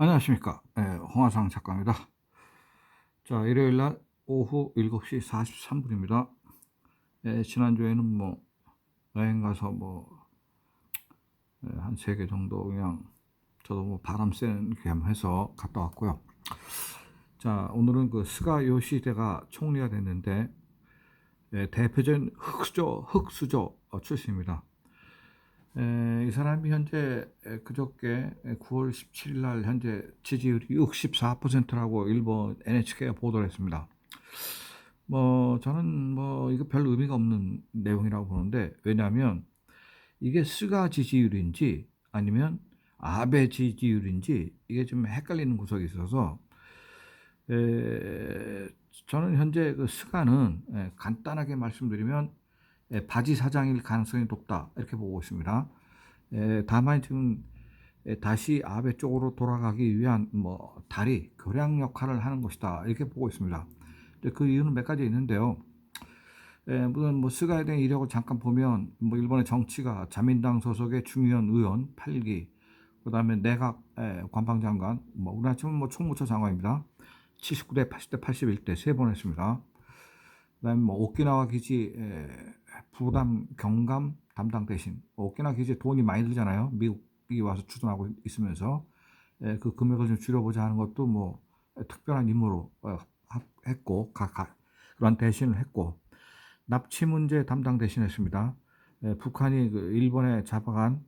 안녕하십니까. 홍화상 작가입니다. 자, 일요일 날 오후 7시 43분입니다. 지난주에는 뭐, 여행 가서 뭐, 한 3개 정도 그냥, 저도 뭐 바람 쐬는 겸 해서 갔다 왔고요. 자, 오늘은 그 스가 요시대가 총리가 됐는데, 대표적인 흑수저 출신입니다. 이 사람이 현재 그저께 9월 17일 날 현재 지지율이 64%라고 일본 NHK가 보도를 했습니다. 뭐 저는 뭐 이거 별 의미가 없는 내용이라고 보는데, 왜냐하면 이게 스가 지지율인지 아니면 아베 지지율인지 이게 좀 헷갈리는 구석이 있어서, 에, 저는 현재 그 스가는 간단하게 말씀드리면 바지 사장일 가능성이 높다 이렇게 보고 있습니다. 다만 지금 다시 아베 쪽으로 돌아가기 위한 뭐 다리 교량 역할을 하는 것이다 이렇게 보고 있습니다. 그 이유는 몇 가지 있는데요. 물론 뭐 스가에 대한 이력을 잠깐 보면 뭐 일본의 정치가 자민당 소속의 중의원 의원 8기, 그다음에 내각 관방장관, 뭐 우리나라 치면 뭐 총무처 장관입니다. 79대, 80대, 81대 세 번 했습니다. 그다음에 뭐 오키나와 기지 부담 경감 담당 대신, 오키나와 기지에 돈이 많이 들잖아요. 미국이 와서 주둔하고 있으면서 그 금액을 좀 줄여보자 하는 것도 뭐 특별한 임무로 했고, 그런 대신을 했고, 납치 문제 담당 대신했습니다. 북한이 그 일본에 잡아간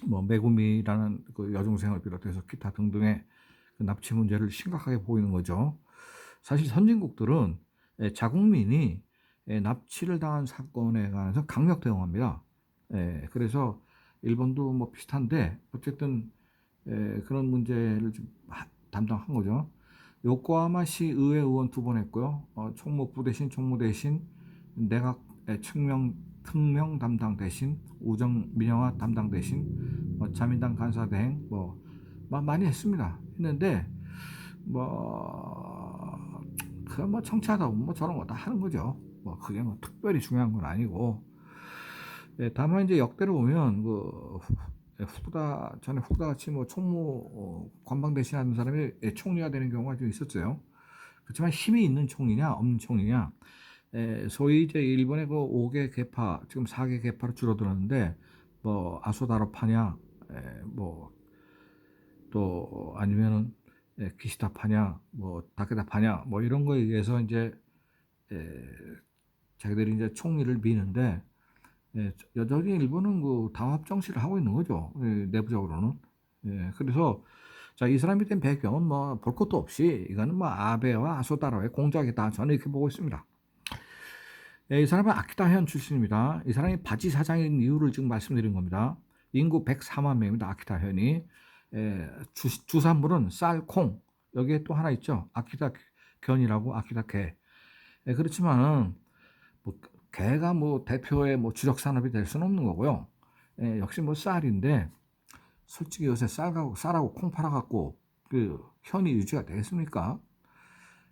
뭐 메구미라는 그 여중생을 비롯해서 기타 등등의 그 납치 문제를 심각하게 보이는 거죠. 사실 선진국들은 자국민이 납치를 당한 사건에 관해서 강력 대응합니다. 그래서 일본도 뭐 비슷한데 어쨌든 그런 문제를 좀 담당한 거죠. 요코하마시 의회 의원 2번 했고요. 총무부 대신 총무 대신 내각 특명 담당 대신 우정 민영화 담당 대신 자민당 간사 대행 뭐 많이 했습니다. 했는데 뭐 그건 뭐 청취하다 보면 뭐 저런 거 다 하는 거죠. 뭐 그게 뭐 특별히 중요한 건 아니고, 다만 이제 역대로 보면 그 후다 전에 후다 같이 뭐 총무 관방 대신하는 사람이 총리가 되는 경우가 좀 있었어요. 그렇지만 힘이 있는 총리냐 없는 총리냐, 소위 이제 일본의 그 5개 계파 지금 4개 계파로 줄어들었는데, 뭐 아소다로파냐, 뭐 또 아니면은 기시다파냐, 뭐 다케다파냐, 뭐 이런 거에 의해서 이제 에, 자기들이 이제 총리를 미는데, 여전히 일본은 그 당합 정치를 하고 있는 거죠. 내부적으로는. 그래서 자, 이 사람이 된 배경은 뭐 볼 것도 없이 이거는 뭐 아베와 아소다로의 공작이다, 저는 이렇게 보고 있습니다. 이 사람은 아키타현 출신입니다. 이 사람이 바지 사장인 이유를 지금 말씀드린 겁니다. 인구 104만 명입니다. 아키타현이. 주산물은 쌀, 콩. 여기에 또 하나 있죠. 아키타견이라고, 아키타개. 그렇지만은 뭐 개가 뭐 대표의 뭐 주력 산업이 될 수는 없는 거고요. 역시 뭐 쌀인데, 솔직히 요새 쌀하고 콩 팔아갖고 그 현이 유지가 되겠습니까?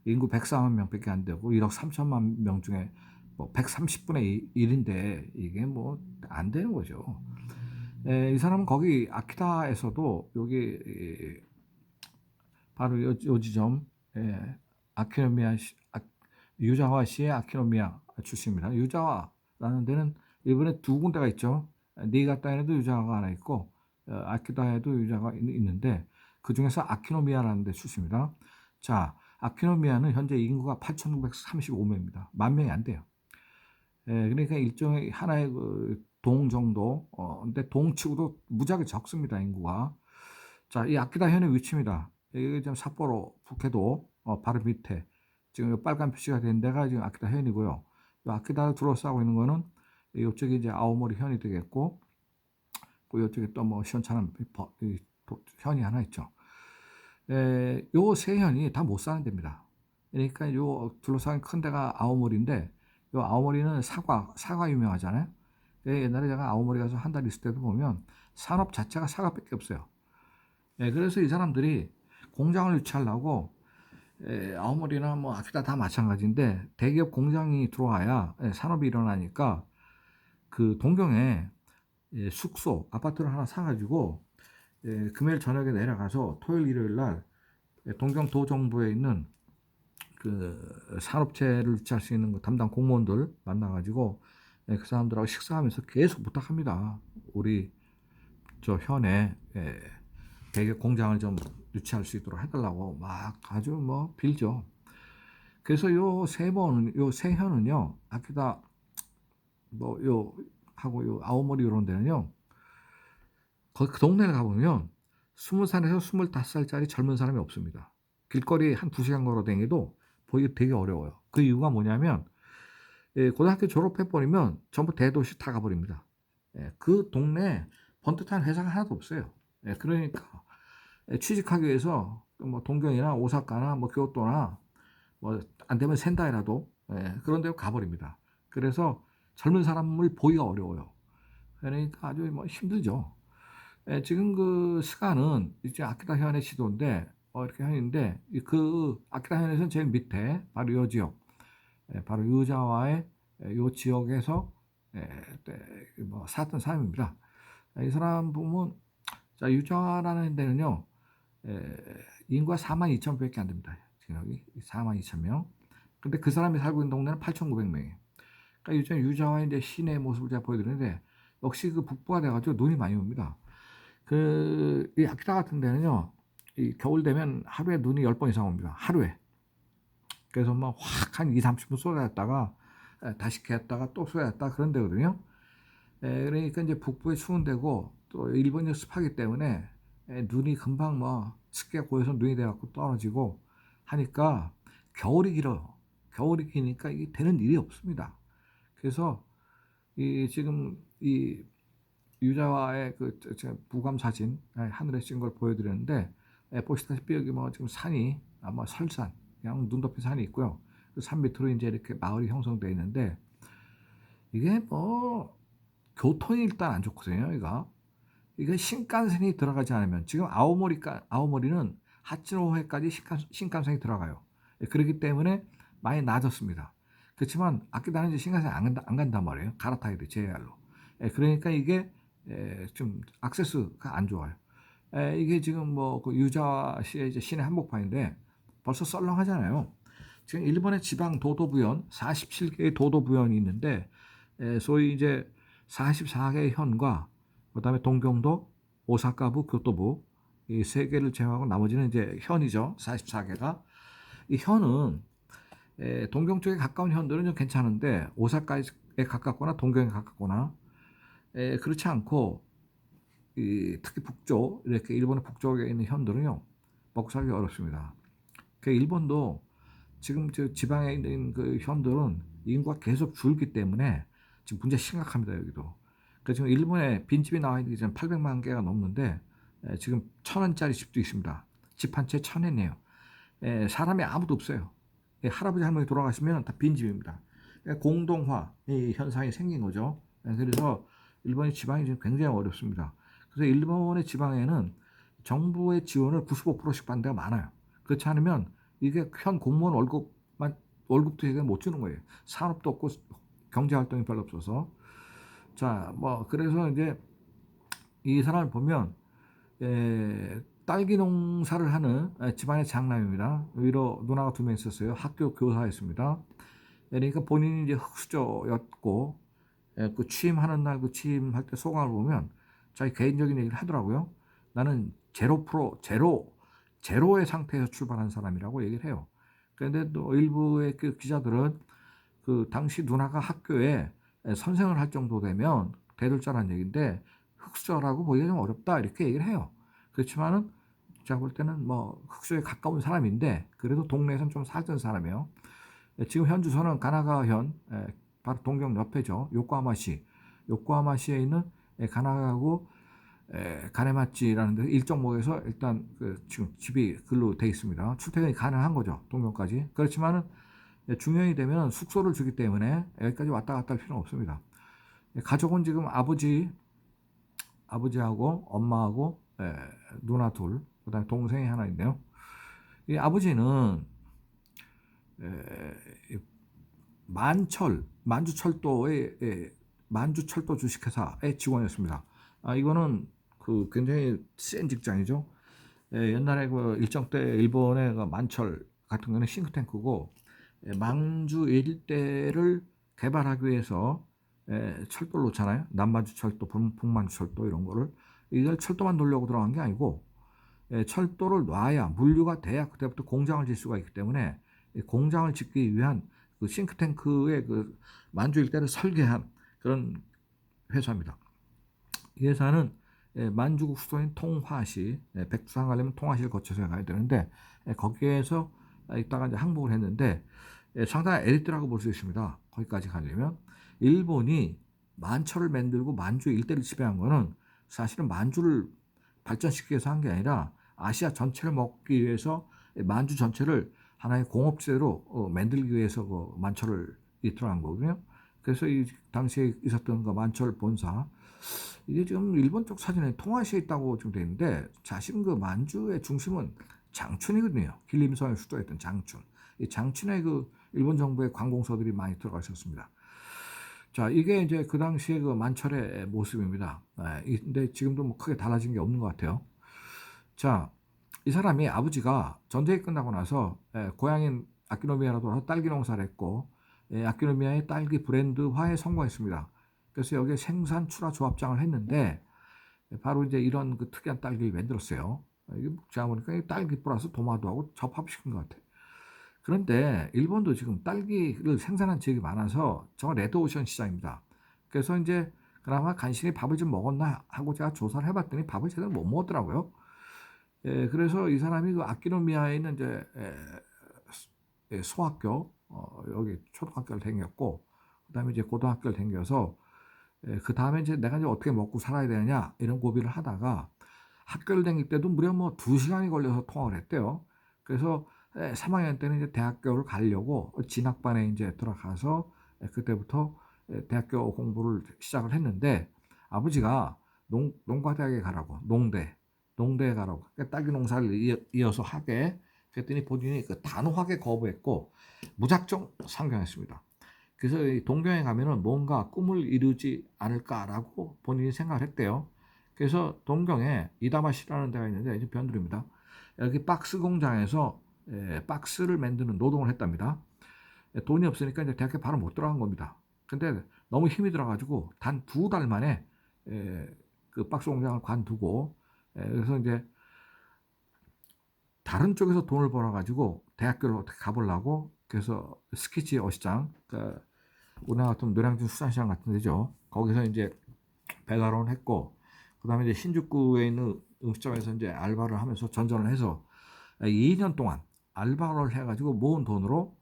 인구 104만 명밖에 안 되고 1억 3천만 명 중에 뭐 130분의 1인데 이게 뭐 안 되는 거죠. 이 사람은 거기 아키타에서도 여기 바로 요 지점, 아키노미야 유자와시의 아키노미야 출신입니다. 유자와라는 데는 일본에 2군데가 있죠. 니가타에도 유자와가 하나 있고 아키타에도 유자와가 있는데, 그 중에서 아키노미야라는 데 출신입니다. 자, 아키노미야는 현재 인구가 8,935명입니다. 10,000명이 안 돼요. 그러니까 일종의 하나의 그동 정도, 근데 동치고도 무지하게 적습니다, 인구가. 자, 이 아키타 현의 위치입니다. 이게 지금 삿포로 북해도 바로 밑에 지금 빨간 표시가 된 데가 지금 아키타 현이고요. 이 아키타를 둘러싸고 있는 거는 이쪽이 이제 아오모리 현이 되겠고, 그 이쪽에 또 뭐 시원찮은 현이 하나 있죠. 요 세 현이 다 못 사는 데입니다. 그러니까 요 둘러싸인 큰 데가 아오모리인데, 요 아오모리는 사과 유명하잖아요. 옛날에 제가 아오모리 가서 한 달 있을 때도 보면 산업 자체가 사과밖에 없어요. 그래서 이 사람들이 공장을 유치하려고, 아오모리나 뭐 아키타 다 마찬가지인데, 대기업 공장이 들어와야 산업이 일어나니까 그 동경에 숙소 아파트를 하나 사가지고 금요일 저녁에 내려가서 토요일 일요일 날 동경 도정부에 있는 그 산업체를 유치할 수 있는 그 담당 공무원들 만나가지고 그 사람들하고 식사하면서 계속 부탁합니다. 우리 저 현에 대개 공장을 좀 유치할 수 있도록 해달라고 막 아주 뭐 빌죠. 그래서 요 세 현은요, 아키다 뭐 요 하고 요 아오모리 이런 데는요, 거기 그 동네를 가보면 20살에서 25살짜리 젊은 사람이 없습니다. 길거리 한 2시간 걸어 다녀도 보기 되게 어려워요. 그 이유가 뭐냐면 고등학교 졸업해버리면 전부 대도시 다 가버립니다. 그 동네에 번듯한 회사가 하나도 없어요. 그러니까 취직하기 위해서 뭐 동경이나 오사카나 뭐 교토나 뭐 안 되면 센다이라도 그런 데 가버립니다. 그래서 젊은 사람을 보기가 어려워요. 그러니까 아주 뭐 힘들죠. 지금 그 스가는 이제 아키타 현의 지도인데 이렇게 현인데 그 아키타 현에서는 제일 밑에 바로 요 지역, 바로 유자와의 요 지역에서 뭐 살았던 사람입니다. 이 사람 보면 자 유자와라는 데는요 인구가 4만 2천 명밖에 안 됩니다. 지금 여기 4만 2천 명. 근데 그 사람이 살고 있는 동네는 8,900명이에요. 그러니까 요즘 유자와의 이제 시내 모습을 제가 보여드리는데 역시 그 북부가 돼가지고 눈이 많이 옵니다. 이 아키타 같은 데는요, 이 겨울 되면 하루에 눈이 10번 이상 옵니다. 하루에. 그래서 막 확 한 2, 30분 쏟아졌다가 다시 개었다가 또 쏟아졌다 그런 데거든요. 그러니까 이제 북부에 추운 데고 또 일본이 습하기 때문에 눈이 금방 뭐 습기가 고여서 눈이 돼갖고 떨어지고 하니까 겨울이 길어요. 겨울이 기니까 이게 되는 일이 없습니다. 그래서 지금 이 유자와의 그 제가 부감 사진 하늘에 찍은 걸 보여드렸는데 보시다시피 여기 뭐 지금 산이 아마 설산 그냥 눈 덮인 산이 있고요. 그 산 밑으로 이제 이렇게 마을이 형성되어 있는데 이게 뭐 교통이 일단 안 좋거든요. 이게 신칸센이 들어가지 않으면 지금 아오모리는 하치노해까지 신칸센이 들어가요. 그렇기 때문에 많이 낮았습니다. 그렇지만 아키다는 이제 신칸센 안 간단 말이에요. 갈아타야 돼 JR로. 그러니까 이게 좀 액세스가 안 좋아요. 이게 지금 뭐 그 유자시의 이제 시내 한복판인데 벌써 썰렁하잖아요. 지금 일본의 지방 도도부현 47개의 도도부현이 있는데 소위 이제 44개의 현과 그다음에 동경도, 오사카부, 교토부 이 세 개를 제외하고 나머지는 이제 현이죠. 44개가. 이 현은 동경 쪽에 가까운 현들은 좀 괜찮은데 오사카에 가깝거나 동경에 가깝거나 그렇지 않고 특히 북쪽 이렇게 일본의 북쪽에 있는 현들은요 먹고 살기 어렵습니다. 그 일본도 지금 저 지방에 있는 그 현들은 인구가 계속 줄기 때문에 지금 문제 심각합니다 여기도. 그 지금 일본에 빈집이 나와 있는 게 지금 800만 개가 넘는데 지금 1,000원짜리 집도 있습니다. 집 한 채 1,000원이에요. 사람이 아무도 없어요. 할아버지 할머니 돌아가시면 다 빈집입니다. 공동화 이 현상이 생긴 거죠. 그래서 일본의 지방이 지금 굉장히 어렵습니다. 그래서 일본의 지방에는 정부의 지원을 95%씩 받는 데가 많아요. 그렇지 않으면 이게 현 공무원 월급도 제대로 못 주는 거예요. 산업도 없고 경제 활동이 별로 없어서. 자, 뭐 그래서 이제 이 사람을 보면 딸기 농사를 하는 집안의 장남입니다. 위로 누나가 2명 있었어요. 학교 교사였습니다. 그러니까 본인이 이제 흙수저였고 그 취임하는 날 그 취임할 때 소감을 보면 자기 개인적인 얘기를 하더라고요. 나는 제로의 상태에서 출발한 사람이라고 얘기를 해요. 그런데 또 일부의 그 기자들은 그 당시 누나가 학교에 선생을 할 정도 되면 대들자라는 얘기인데 흑수저라고 보기가 좀 어렵다 이렇게 얘기를 해요. 그렇지만은 제가 볼 때는 뭐 흑수저에 가까운 사람인데 그래도 동네에서는 좀 살던 사람이에요. 지금 현 주소는 가나가현 바로 동경 옆에죠. 요코하마시에 있는 가나가구 가네마치라는 데 일정목에서 일단 그 지금 집이 글로 돼 있습니다. 출퇴근이 가능한 거죠. 동경까지. 그렇지만은 중요이 되면 숙소를 주기 때문에 여기까지 왔다 갔다 할 필요는 없습니다. 가족은 지금 아버지하고 엄마하고 누나 둘, 그다음에 동생이 하나 있네요. 이 아버지는 만주철도의 만주철도 주식회사의 직원이었습니다. 이거는 굉장히 센 직장이죠. 옛날에 그 일정 때 일본의 그 만철 같은 경우는 싱크탱크고, 망주 일대를 개발하기 위해서 철도를 놓잖아요. 남만주 철도, 북만주 철도 이런 거를. 이걸 철도만 놓으려고 들어간 게 아니고, 철도를 놔야 물류가 돼야 그때부터 공장을 질 수가 있기 때문에 공장을 짓기 위한 그 싱크탱크의 그 만주 일대를 설계한 그런 회사입니다. 이 회사는 만주국 수도인 통화시, 백두산 가려면 통화시를 거쳐서 가야 되는데, 거기에서 있다가 이제 항복을 했는데, 상당히 엘리트라고 볼 수 있습니다. 거기까지 가려면. 일본이 만철을 만들고 만주 일대를 지배한 거는 사실은 만주를 발전시키기 위해서 한 게 아니라 아시아 전체를 먹기 위해서 만주 전체를 하나의 공업지대로 만들기 위해서 그 만철을 들어간 거거든요. 그래서 이 당시에 있었던 그 만철 본사, 이게 지금 일본 쪽 사진에 통화시에 있다고 지금 되어 있는데, 사실은 그 만주의 중심은 장춘이거든요. 길림성의 수도였던 장춘. 이 장춘에 그 일본 정부의 관공서들이 많이 들어가 있었습니다. 자, 이게 이제 그 당시에 그 만철의 모습입니다. 근데 지금도 뭐 크게 달라진 게 없는 것 같아요. 자, 이 사람이 아버지가 전쟁이 끝나고 나서 고향인 아키노미야로 돌아서 딸기 농사를 했고, 아키노미야의 딸기 브랜드화에 성공했습니다. 그래서 여기에 생산 출하 조합장을 했는데, 바로 이제 이런 그 특이한 딸기를 만들었어요. 이게 제가 보니까 딸기 플러스 도마도하고 접합시킨 것 같아요. 그런데 일본도 지금 딸기를 생산한 지역이 많아서 정말 레드오션 시장입니다. 그래서 이제 그나마 간신히 밥을 좀 먹었나 하고 제가 조사를 해봤더니 밥을 제대로 못 먹었더라고요. 그래서 이 사람이 그 아키노미야에 있는 이제 소학교, 여기 초등학교를 다녔고, 그다음에 이제 고등학교를 다녀서, 그 다음에 이제 내가 이제 어떻게 먹고 살아야 되느냐 이런 고비를 하다가 학교를 다닐 때도 무려 뭐 2시간이 걸려서 통학을 했대요. 그래서 3학년 때는 이제 대학교를 가려고 진학반에 이제 들어가서 그때부터 대학교 공부를 시작을 했는데, 아버지가 농과대학에 가라고, 농대에 가라고, 그러니까 딸기 농사를 이어서 하게, 그랬더니 본인이 그 단호하게 거부했고 무작정 상경했습니다. 그래서 이 동경에 가면은 뭔가 꿈을 이루지 않을까라고 본인이 생각을 했대요. 그래서 동경에 이다마시라는 데가 있는데, 이제 변두리입니다. 여기 박스 공장에서 박스를 만드는 노동을 했답니다. 돈이 없으니까 이제 대학교 바로 못 들어간 겁니다. 근데 너무 힘이 들어가지고 단 2달 만에 그 박스 공장을 관두고, 그래서 이제 다른 쪽에서 돈을 벌어가지고 대학교를 어떻게 가보려고, 그래서 스키치 어시장, 그러니까 우리나라 같은 노량진 수산시장 같은 데죠. 거기서 이제 배달원을 했고, 그 다음에 이제 신주쿠에 있는 음식점에서 이제 알바를 하면서 전전을 해서 2년 동안 알바를 해가지고 모은 돈으로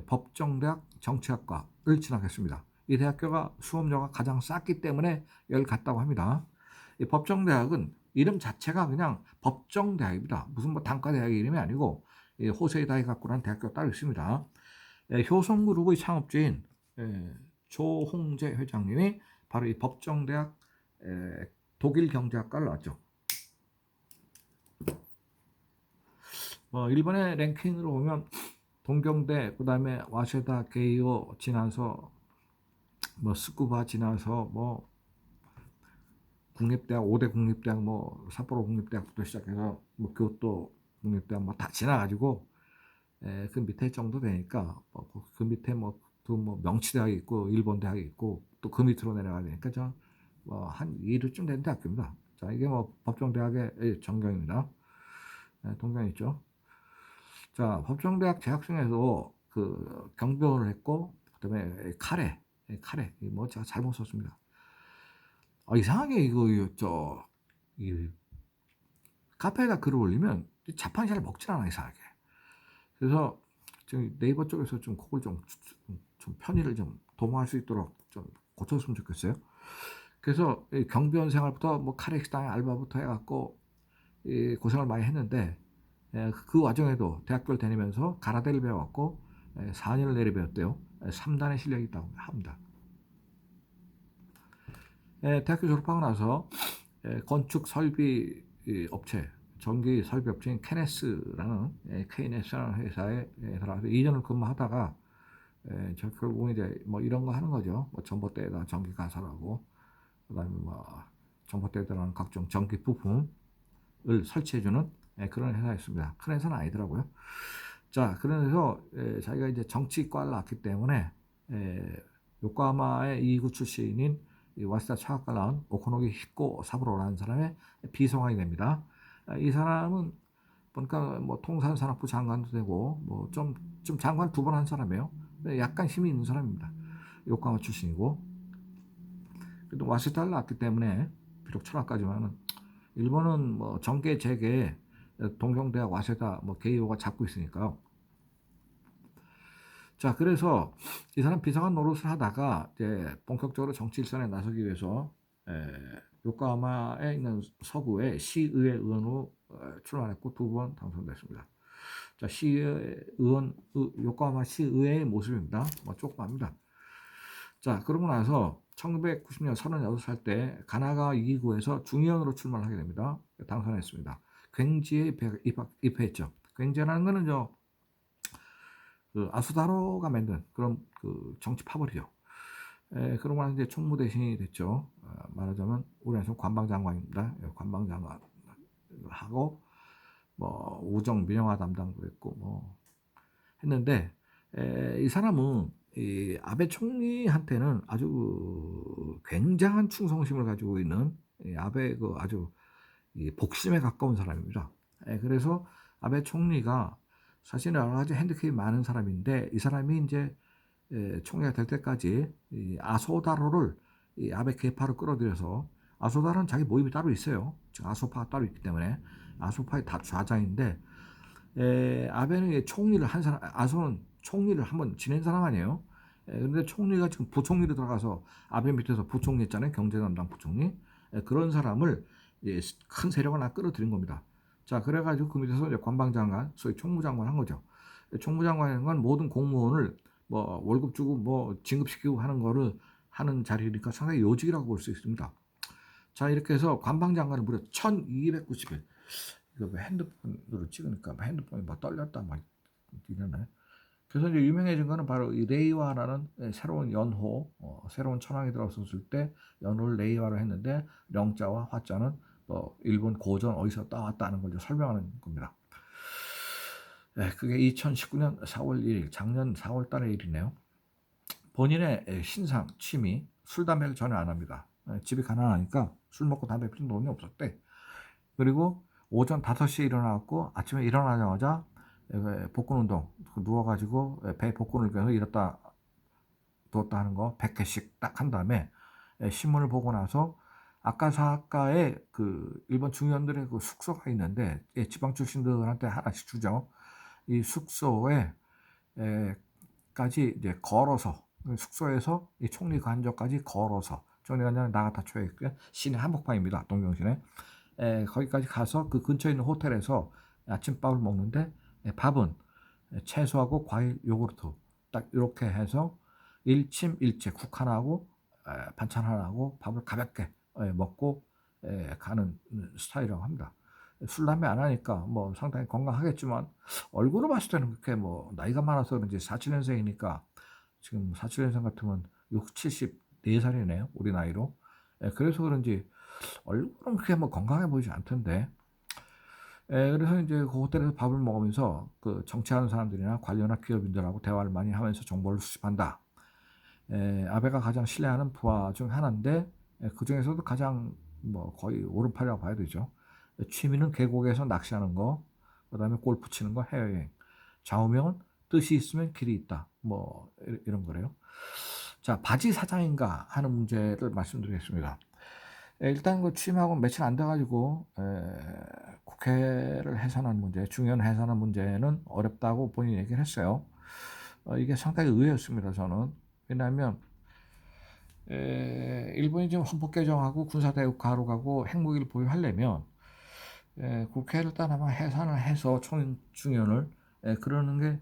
법정대학 정치학과를 진학했습니다. 이 대학교가 수업료가 가장 쌌기 때문에 여기 갔다고 합니다. 이 법정대학은 이름 자체가 그냥 법정대학입니다. 무슨 뭐 단과대학 이름이 아니고 호세이 다이가쿠라는 대학교가 따로 있습니다. 효성그룹의 창업주인 조홍재 회장님이 바로 이 법정대학 독일 경제학과를 나왔죠. 일본의 랭킹으로 보면 동경대, 그 다음에 와세다, 게이오 지나서 스쿠바 지나서 국립대학, 5대 국립대학, 삿포로 국립대학부터 시작해서 교토 국립대학 다 지나가지고 그 밑에 정도 되니까 그 밑에 또 명치대학이 있고 일본 대학이 있고 또 그 밑으로 내려가야 되니까 한 2루쯤 되는 대학교입니다. 자, 이게 법정대학의 전경입니다. 동경 있죠. 자, 법정대학 재학 중에서 그 경비원을 했고, 그다음에 카레 제가 잘못 썼습니다. 이상하게 이 카페에다 글을 올리면 자판이 잘 먹질 않아, 이상하게. 그래서 지금 네이버 쪽에서 좀 그걸 좀 편의를 좀 도모할 수 있도록 좀 고쳤으면 좋겠어요. 그래서 경비원 생활부터 카레 식당에 알바부터 해갖고 고생을 많이 했는데, 그 와중에도 대학교를 다니면서 가라데를 배워갖고 4년을 내리 배웠대요. 3단의 실력이 있다고 합니다. 대학교 졸업하고 나서 건축 설비 업체, 전기 설비 업체인 케네스라는 회사에 들어가서 2년을 근무하다가 결국은 이제 이런 거 하는 거죠. 전봇대에다 전기 가설하고, 그다음에 정보대에 들어가는 각종 전기 부품을 설치해주는 그런 회사였습니다. 큰 회사는 아니더라고요. 자, 그래서 자기가 이제 정치과를 나왔기 때문에 요코하마의 이구 출신인 와시다 차학과 나온 오코노기 히코 사부로라는 사람의 비서관이 됩니다. 이 사람은 보니까 뭐 통상산업부 장관도 되고 뭐 좀 장관 2번 한 사람이에요. 약간 힘이 있는 사람입니다. 요코하마 출신이고, 그래도 와시다를 나왔기 때문에 비록 철학가지만은 일본은 뭐 정계 재계 동경대학 와세다 뭐 게이오가 잡고 있으니까요. 자, 그래서 이 사람 비서관 노릇을 하다가 이제 본격적으로 정치 일선에 나서기 위해서 요코하마에 있는 서구의 시의회 의원으로 출마했고 2번 당선됐습니다. 자, 요코하마 시의회의 모습입니다. 뭐 조그맣니다. 자, 그러고 나서 1990년 36살 때 가나가 2기구에서 중의원으로 출마를 하게 됩니다. 당선했습니다. 괭지에 입회했죠. 괭지라는 거는 그 아수다로가 만든 그런 그 정치 파벌이죠. 그러고 나서 이제 총무 대신이 됐죠. 말하자면 우리나라 관방장관입니다. 관방장관 하고 뭐 우정 민영화 담당도 했고 뭐 했는데 이 사람은 이 아베 총리한테는 아주 굉장한 충성심을 가지고 있는 아베 그 아주 복심에 가까운 사람입니다. 그래서 아베 총리가 사실 여러 가지 핸디캡이 많은 사람인데 이 사람이 이제 총리가 될 때까지 이 아소다로를 이 아베 계파로 끌어들여서, 아소다로는 자기 모임이 따로 있어요. 즉 아소파가 따로 있기 때문에 아소파의 다 좌장인데 아베는 총리를 한 사람, 아소는 총리를 한번 지낸 사람 아니에요. 그런데 총리가 지금 부총리로 들어가서 아베 밑에서 부총리 했잖아요. 경제 담당 부총리. 그런 사람을 큰 세력을 하나 끌어들인 겁니다. 자, 그래가지고 그 밑에서 이제 관방장관, 소위 총무장관 한 거죠. 총무장관이라는 건 모든 공무원을 뭐 월급 주고 뭐 진급시키고 하는 거를 하는 자리니까 상당히 요직이라고 볼 수 있습니다. 자, 이렇게 해서 관방장관을 무려 1290일. 이거 뭐 핸드폰으로 찍으니까 핸드폰이 막 떨렸다 막 이러네. 그래서 이제 유명해진 거는 바로 이 레이와라는 새로운 연호, 새로운 천황이 들어섰을 때 연호를 레이와로 했는데 령자와 화자는 뭐 일본 고전 어디서 따왔다는 걸 설명하는 겁니다. 그게 2019년 4월 1일, 작년 4월 달의 일이네요. 본인의 신상, 취미, 술, 담배를 전혀 안 합니다. 집이 가난하니까 술 먹고 담배 피는 돈이 없었대. 그리고 오전 5시에 일어나고 아침에 일어나자마자 복근 운동, 누워가지고 배 복근을 껴서 이랬다 뒀다 하는 거 100개씩 딱 한 다음에 신문을 보고 나서 아카사카에 그 일본 중위원들의 그 숙소가 있는데 지방 출신들한테 하나씩 주죠. 이 숙소에 까지 이제 걸어서, 숙소에서 이 총리 관저까지 걸어서, 총리 관저는 나가타초에 시내 한복판입니다. 동경시내. 거기까지 가서 그 근처에 있는 호텔에서 아침밥을 먹는데 밥은 채소하고 과일, 요구르트 딱 이렇게 해서 일침 일체 국 하나하고 반찬 하나하고 밥을 가볍게 먹고 가는 스타일이라고 합니다. 술, 담배 안 하니까 뭐 상당히 건강하겠지만 얼굴을 봤을 때는 그렇게 뭐 나이가 많아서 그런지 47년생이니까 지금 47년생 같으면 6, 74살이네요. 우리 나이로. 그래서 그런지 얼굴은 그렇게 뭐 건강해 보이지 않던데. 그래서 이제 그 호텔에서 밥을 먹으면서 그 정치하는 사람들이나 관료나 기업인들하고 대화를 많이 하면서 정보를 수집한다. 아베가 가장 신뢰하는 부하 중 하나인데 그 중에서도 가장 뭐 거의 오른팔이라고 봐야 되죠. 취미는 계곡에서 낚시하는 거, 그다음에 골프 치는 거, 해외여행. 좌우명은 뜻이 있으면 길이 있다. 뭐 이런 거래요. 자, 바지 사장인가 하는 문제를 말씀드리겠습니다. 일단 그 취임하고 며칠 안 돼가지고 국회를 해산하는 문제, 중요한 해산하는 문제는 어렵다고 본인이 얘기를 했어요. 이게 상당히 의외였습니다. 저는. 왜냐하면 일본이 지금 헌법 개정하고 군사대국화로 가고 핵무기를 보유하려면 국회를 일단 아마 해산을 해서 총중연을 그러는 게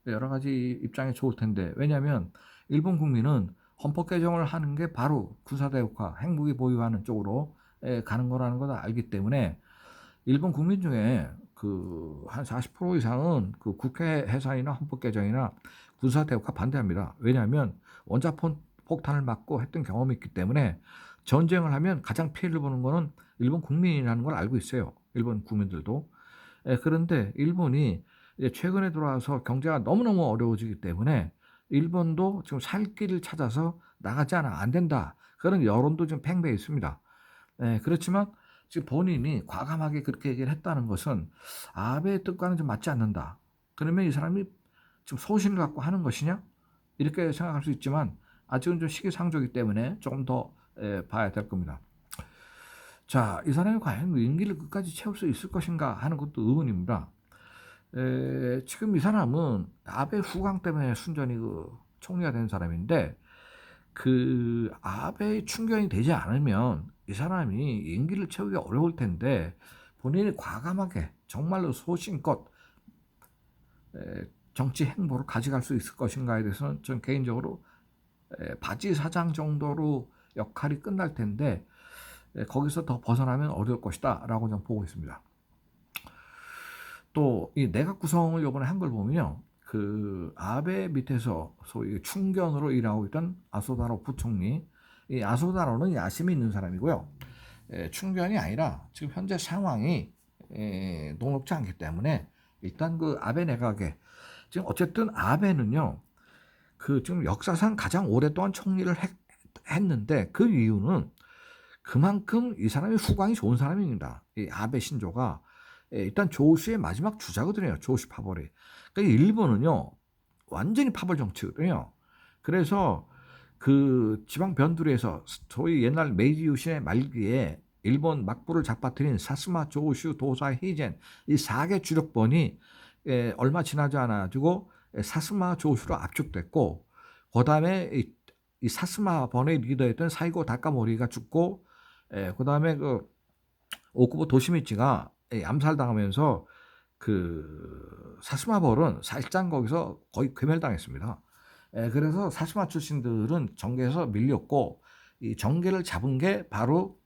여러 가지 입장에 좋을 텐데, 왜냐하면 일본 국민은 헌법 개정을 하는 게 바로 군사대국화, 핵무기 보유하는 쪽으로 가는 거라는 걸 알기 때문에 일본 국민 중에 그 한 40% 이상은 그 국회 해산이나 헌법 개정이나 군사대국화 반대합니다. 왜냐하면 원자폭탄을 맞고 했던 경험이 있기 때문에 전쟁을 하면 가장 피해를 보는 거는 일본 국민이라는 걸 알고 있어요. 일본 국민들도. 그런데 일본이 이제 최근에 들어와서 경제가 너무너무 어려워지기 때문에 일본도 지금 살 길을 찾아서 나가지 않아 안 된다. 그런 여론도 좀 팽배해 있습니다. 그렇지만 지금 본인이 과감하게 그렇게 얘기를 했다는 것은 아베의 뜻과는 좀 맞지 않는다. 그러면 이 사람이 지금 소신을 갖고 하는 것이냐? 이렇게 생각할 수 있지만 아직은 좀 시기상조이기 때문에 조금 더 봐야 될 겁니다. 자, 이 사람이 과연 임기를 끝까지 채울 수 있을 것인가 하는 것도 의문입니다. 지금 이 사람은 아베 후광 때문에 순전히 그 총리가 된 사람인데 그 아베의 충견이 되지 않으면 이 사람이 임기를 채우기 어려울 텐데 본인이 과감하게 정말로 소신껏 정치 행보를 가져갈 수 있을 것인가에 대해서는 전 개인적으로 바지 사장 정도로 역할이 끝날 텐데 거기서 더 벗어나면 어려울 것이다 라고 저는 보고 있습니다. 또 이 내각 구성을 이번에 한 걸 보면요, 그 아베 밑에서 소위 충견으로 일하고 있던 아소다로 부총리, 이 아소다로는 야심이 있는 사람이고요. 충견이 아니라 지금 현재 상황이 녹록지 않기 때문에 일단 그 아베 내각에 지금 어쨌든 아베는요, 그 지금 역사상 가장 오랫동안 총리를 했는데 그 이유는 그만큼 이 사람이 후광이 좋은 사람입니다. 이 아베 신조가 일단 조슈의 마지막 주자거든요. 조슈 파벌이. 그러니까 일본은요 완전히 파벌 정치거든요. 그래서 그 지방 변두리에서 소위 옛날 메이지 유신의 말기에 일본 막부를 잡아들인 사스마, 조슈, 도사, 히이젠 이 4개 주력번이 얼마 지나지 않아가지고 사스마, 조슈로 압축됐고, 그 다음에 이 사스마 번의 리더였던 사이고 다카모리가 죽고, 그 다음에 그 오쿠보 도시미치가 암살당하면서 그 사스마 벌은 사실상 거기서 거의 괴멸당했습니다. 그래서 사스마 출신들은 정계에서 밀렸고, 이 정계를 잡은 게 바로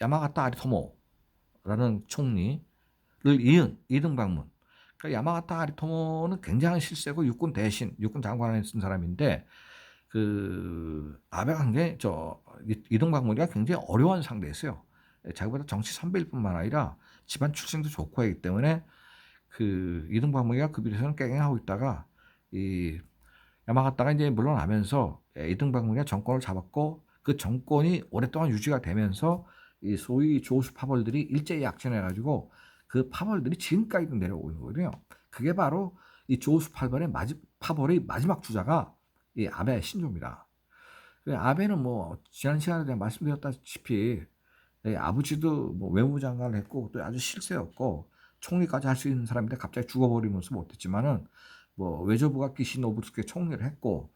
야마가타 아리토모라는 총리를 이은 이등방문. 그러니까 야마가타 아리토모는 굉장한 실세고 육군 대신, 육군 장관을 쓴 사람인데 그 아베 관계 저 이등방문이가 굉장히 어려운 상대였어요. 자기보다 정치 선배일 뿐만 아니라 집안 출신도 좋고 하기 때문에 그 이등방문이가 그 비례에서는 깽깽하고 있다가 이 야마가타가 이제 물러나면서 이등방문이가 정권을 잡았고, 그 정권이 오랫동안 유지가 되면서 이 소위 조수 파벌들이 일제히 약진해가지고 그 파벌들이 지금까지도 내려오고 있는 거거든요. 그게 바로 이 조수 파벌의 마지막 주자가 이 아베 신조입니다. 아베는 뭐 지난 시간에 제가 말씀드렸다시피 아버지도 뭐 외무장관을 했고 또 아주 실세였고 총리까지 할 수 있는 사람인데 갑자기 죽어버리면서 못했지만은 뭐 외조부가 기시노부스케 총리를 했고,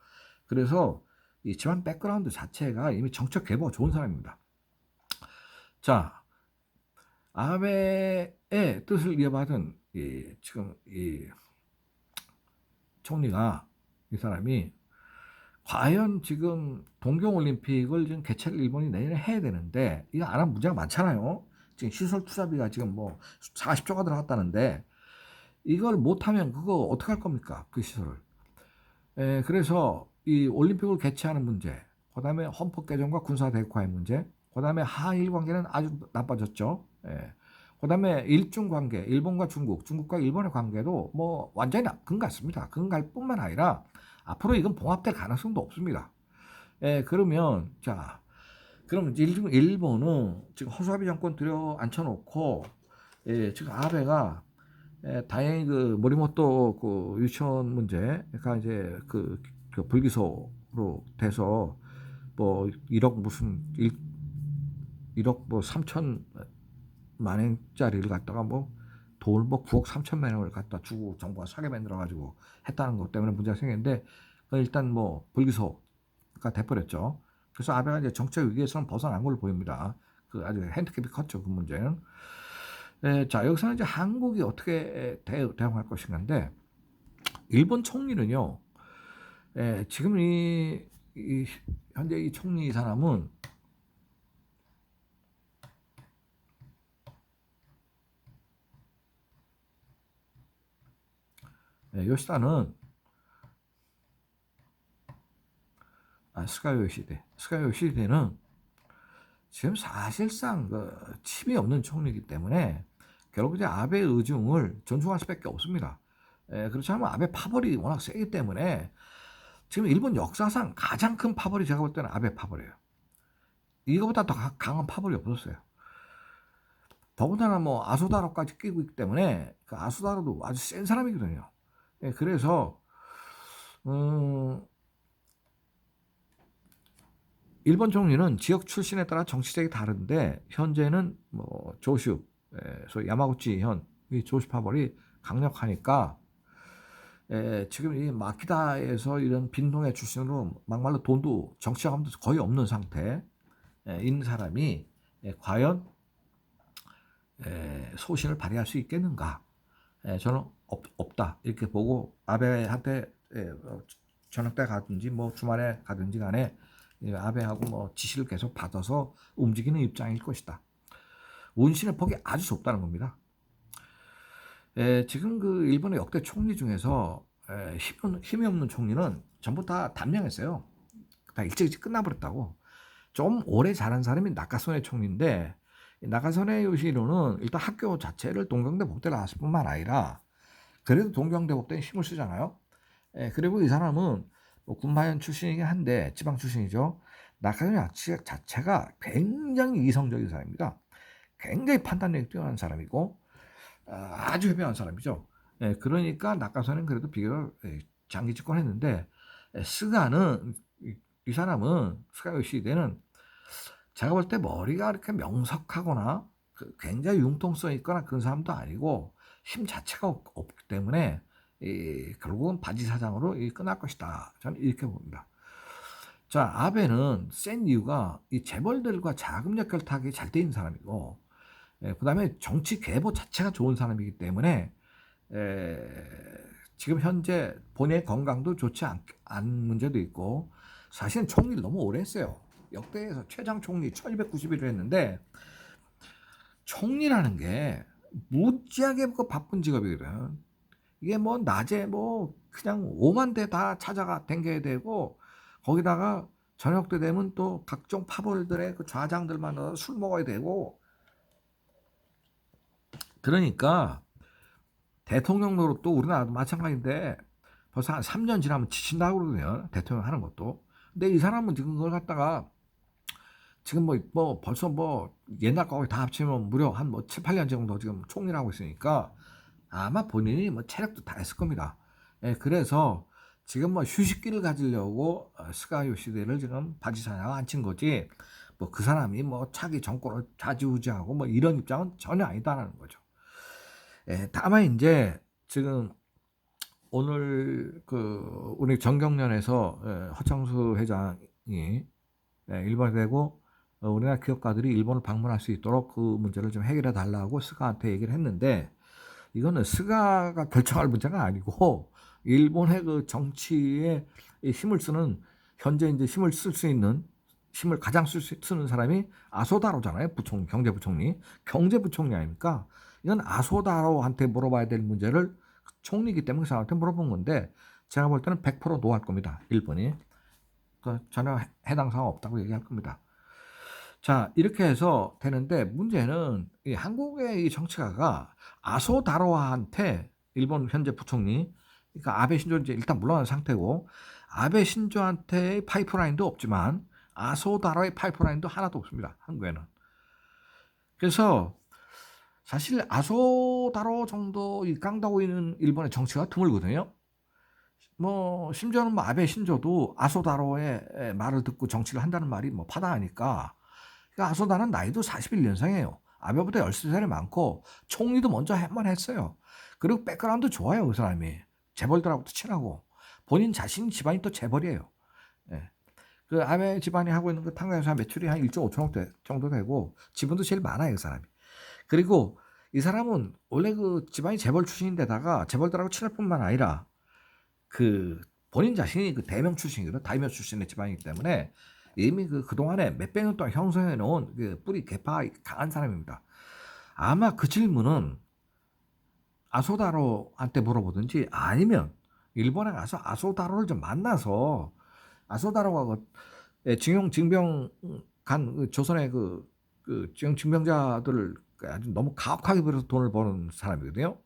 그래서 이 집안 백그라운드 자체가 이미 정책 계보가 좋은 사람입니다. 자, 아베의 뜻을 이어받은 지금 이 총리가, 이 사람이 과연 지금 동경올림픽을 지금 개최를 일본이 내년에 해야 되는데 이거 안 하면 문제가 많잖아요. 지금 시설 투자비가 지금 뭐 40조가 들어갔다는데 이걸 못하면 그거 어떻게 할 겁니까? 그 시설을. 그래서 이 올림픽을 개최하는 문제, 그 다음에 헌법 개정과 군사 대국화의 문제, 그 다음에 한일 관계는 아주 나빠졌죠. 그 다음에 일중 관계, 일본과 중국, 중국과 일본의 관계도 뭐 완전히 금갔습니다. 금갈 뿐만 아니라 앞으로 이건 봉합될 가능성도 없습니다. 그러면 자, 그럼 일본은 지금 허수아비 정권 들여 앉혀놓고 지금 아베가 다행히 그 모리모토 그 유치원 문제가 이제 그 불기소로 돼서 뭐 1억 무슨 1억 뭐 3천만 원짜리를 갖다가 뭐 돈을 뭐 9억 3천만 원을 갖다 주고 정부가 사게 만들어 가지고 했다는 것 때문에 문제가 생겼는데 일단 뭐 불기소가 돼버렸죠. 그래서 아베가 이제 정책 위기에서는 벗어난 걸로 보입니다. 그 아주 핸디캡이 컸죠, 그 문제는. 자, 여기서는 이제 한국이 어떻게 대응할 것인가인데, 일본 총리는요, 지금 현재 이 총리 사람은 요시다는 스가 요시대는 지금 사실상 칩이 없는 총리이기 때문에 결국 이제 아베 의중을 존중할 수밖에 없습니다. 그렇지 않으면 아베 파벌이 워낙 세기 때문에 지금 일본 역사상 가장 큰 파벌이 제가 볼 때는 아베 파벌이에요. 이거보다 더 강한 파벌이 없었어요. 더군다나 뭐 아소다로까지 끼고 있기 때문에 그 아소다로도 아주 센 사람이거든요. 그래서 일본 총리는 지역 출신에 따라 정치색이 다른데 현재는 뭐 조슈, 소위 야마구치 현 조슈 파벌이 강력하니까 지금 이 마키다에서 이런 빈동의 출신으로 막말로 돈도 정치자금도 거의 없는 상태인 사람이 과연 소신을 발휘할 수 있겠는가? 저는 없다 이렇게 보고 아베한테 저녁 때 가든지 뭐 주말에 가든지 간에 아베하고 뭐 지시를 계속 받아서 움직이는 입장일 것이다. 운신의 폭이 아주 좁다는 겁니다. 지금 그 일본의 역대 총리 중에서 힘이 없는 총리는 전부 다 단명했어요. 다 일찍 끝나버렸다고. 좀 오래 잘한 사람이 나카소네 총리인데 나카소네 요시히로는 일단 학교 자체를 동경대 법대 나왔을 뿐만 아니라 그래도 동경대 법대에 힘을 쓰잖아요. 그리고 이 사람은 뭐 군마현 출신이긴 한데 지방 출신이죠. 나카소네 자체가 굉장히 이성적인 사람입니다. 굉장히 판단력이 뛰어난 사람이고 아주 현명한 사람이죠. 그러니까 나카소네는 그래도 비교적 장기 집권했는데 스가는 이 사람은 스가 요시히데는 제가 볼 때 머리가 이렇게 명석하거나 굉장히 융통성 있거나 그런 사람도 아니고 힘 자체가 없기 때문에 결국은 바지 사장으로 끝날 것이다. 저는 이렇게 봅니다. 자, 아베는 센 이유가 이 재벌들과 자금 역결탁이 잘 돼 있는 사람이고 그 다음에 정치 계보 자체가 좋은 사람이기 때문에 지금 현재 본인의 건강도 좋지 않은 문제도 있고 사실은 총리를 너무 오래 했어요. 역대에서 최장 총리 1290일을 했는데 총리라는 게 무지하게 바쁜 직업이거든. 이게 뭐 낮에 뭐 그냥 오만 대 다 찾아가 댕겨야 되고 거기다가 저녁 때 되면 또 각종 파벌들의 그 좌장들 만나서 술 먹어야 되고 그러니까 대통령 노릇도 우리나라도 마찬가지인데 벌써 한 3년 지나면 지친다고 그러거든요. 대통령 하는 것도. 근데 이 사람은 지금 그걸 갖다가 지금 뭐 벌써 뭐 옛날 거기 다 합치면 무려 한 뭐 7, 8년 정도 지금 총리를 하고 있으니까 아마 본인이 뭐 체력도 다 했을 겁니다. 그래서 지금 뭐 휴식기를 가지려고 스가 요시히데를 지금 바지사장에 앉힌 거지 뭐 그 사람이 뭐 차기 정권을 좌지우지하고 뭐 이런 입장은 전혀 아니다라는 거죠. 다만 이제 지금 오늘 그 우리 정경련에서 허창수 회장이 일본에 되고 우리나라 기업가들이 일본을 방문할 수 있도록 그 문제를 좀 해결해 달라고 스가한테 얘기를 했는데 이거는 스가가 결정할 문제가 아니고 일본의 그 정치에 힘을 쓰는 현재 이제 힘을 쓸 수 있는 힘을 가장 쓰는 사람이 아소다로잖아요. 경제부총리 아닙니까? 이건 아소다로한테 물어봐야 될 문제를 총리이기 때문에 그 사람한테 물어본 건데 제가 볼 때는 100% 노할 겁니다. 일본이. 전혀 해당 사항 없다고 얘기할 겁니다. 자, 이렇게 해서 되는데 문제는 이 한국의 이 정치가가 아소다로한테 일본 현재 부총리 그러니까 아베 신조 이제 일단 물러난 상태고 아베 신조한테의 파이프라인도 없지만 아소다로의 파이프라인도 하나도 없습니다. 한국에는. 그래서 사실 아소다로 정도 이 깡다고 있는 일본의 정치가 드물거든요. 뭐 심지어는 뭐 아베 신조도 아소다로의 말을 듣고 정치를 한다는 말이 뭐 파다하니까 그러니까 아소다는 나이도 41년생이에요. 아베보다 13살이 많고 총리도 먼저 한번 했어요. 그리고 백그라운드 좋아요. 그 사람이. 재벌들하고도 친하고 본인 자신 집안이 또 재벌이에요. 예. 그 아베 집안이 하고 있는 그 탕자회사 매출이 한 1조 5천억 정도 되고 지분도 제일 많아요. 그 사람이. 그리고 이 사람은 원래 그 집안이 재벌 출신인데다가 재벌들하고 친할 뿐만 아니라 그 본인 자신이 그 대명 출신이거든. 다이명 출신의 집안이기 때문에 이미 그동안에 몇백 년 동안 형성해 놓은 그 뿌리 계파가 강한 사람입니다. 아마 그 질문은 아소다로한테 물어보든지 아니면 일본에 가서 아소다로를 좀 만나서 아소다로가 징용 징병 조선의 지금 증명자들을 아주 너무 가혹하게 벌여서 돈을 버는 사람이거든요.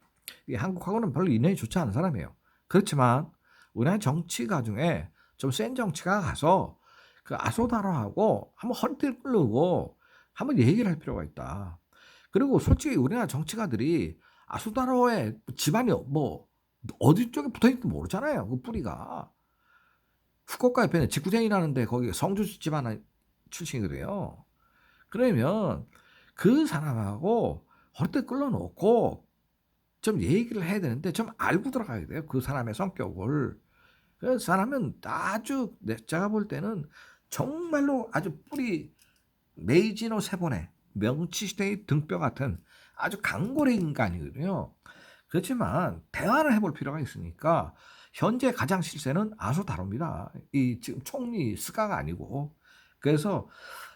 이 한국하고는 별로 인연이 좋지 않은 사람이에요. 그렇지만 우리나라 정치가 중에 좀 센 정치가 가서 그 아소다로하고 한번 허리띠를 끌고 한번 얘기를 할 필요가 있다. 그리고 솔직히 우리나라 정치가들이 아소다로의 집안이 뭐 어디 쪽에 붙어있는지 모르잖아요. 그 뿌리가. 후쿠오카 옆에는 직구쟁이라는데 거기 성주 집안 출신이거든요. 그러면 그 사람하고 허리띠 끌어놓고 좀 얘기를 해야 되는데 좀 알고 들어가야 돼요. 그 사람의 성격을. 그 사람은 아주 제가 볼 때는 정말로 아주 뿌리 메이지노 세보네 명치시대의 등뼈 같은 아주 강고래 인간이거든요. 그렇지만 대화를 해볼 필요가 있으니까 현재 가장 실세는 아소다로입니다. 이 지금 총리 스가가 아니고. 그래서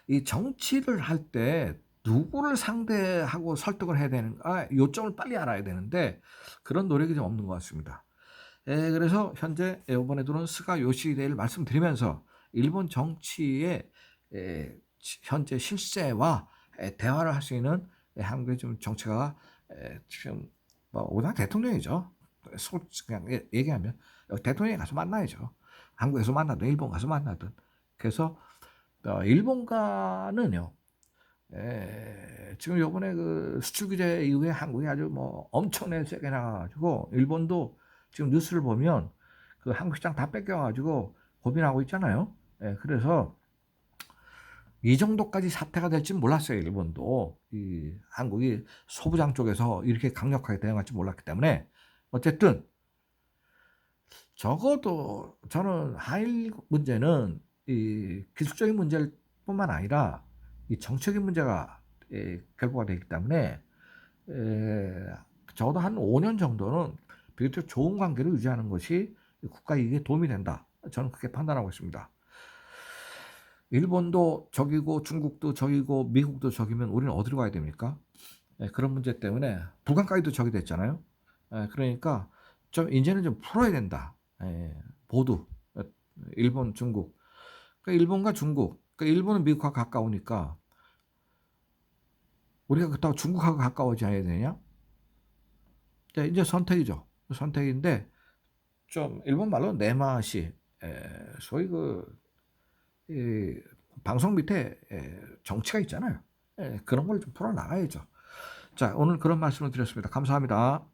이 정치를 할 때 누구를 상대하고 설득을 해야 되는가 요점을 빨리 알아야 되는데 그런 노력이 좀 없는 것 같습니다. 그래서 현재 이번에도는 스가 요시히데를 말씀드리면서 일본 정치의 현재 실세와 대화를 할 수 있는 한국의 좀 정치가 지금 뭐 오당 대통령이죠. 그냥 얘기하면 대통령이 가서 만나야죠. 한국에서 만나든 일본 가서 만나든. 그래서 일본과는요. 지금 요번에 그 수출 규제 이후에 한국이 아주 뭐 엄청나게 세게 나가가지고 일본도 지금 뉴스를 보면 그 한국 시장 다 뺏겨가지고 고민하고 있잖아요. 그래서 이 정도까지 사태가 될지 몰랐어요. 일본도 이 한국이 소부장 쪽에서 이렇게 강력하게 대응할지 몰랐기 때문에 어쨌든 적어도 저는 한일 문제는 이 기술적인 문제뿐만 아니라 이 정책인 문제가 결부가 되기 때문에 적어도 한 5년 정도는 비교적 좋은 관계를 유지하는 것이 국가 이익에 도움이 된다. 저는 그렇게 판단하고 있습니다. 일본도 적이고 중국도 적이고 미국도 적이면 우리는 어디로 가야 됩니까? 그런 문제 때문에 북한까지도 적이 됐잖아요. 그러니까 좀 이제는 좀 풀어야 된다. 모두 일본, 중국. 그러니까 일본과 중국. 그러니까 일본은 미국과 가까우니까 우리가 그렇다고 중국하고 가까워져야 되냐? 이제 선택이죠. 선택인데 좀 일본 말로 내맛이 소위 이 방송 밑에 정치가 있잖아요. 그런 걸 좀 풀어나가야죠. 자, 오늘 그런 말씀을 드렸습니다. 감사합니다.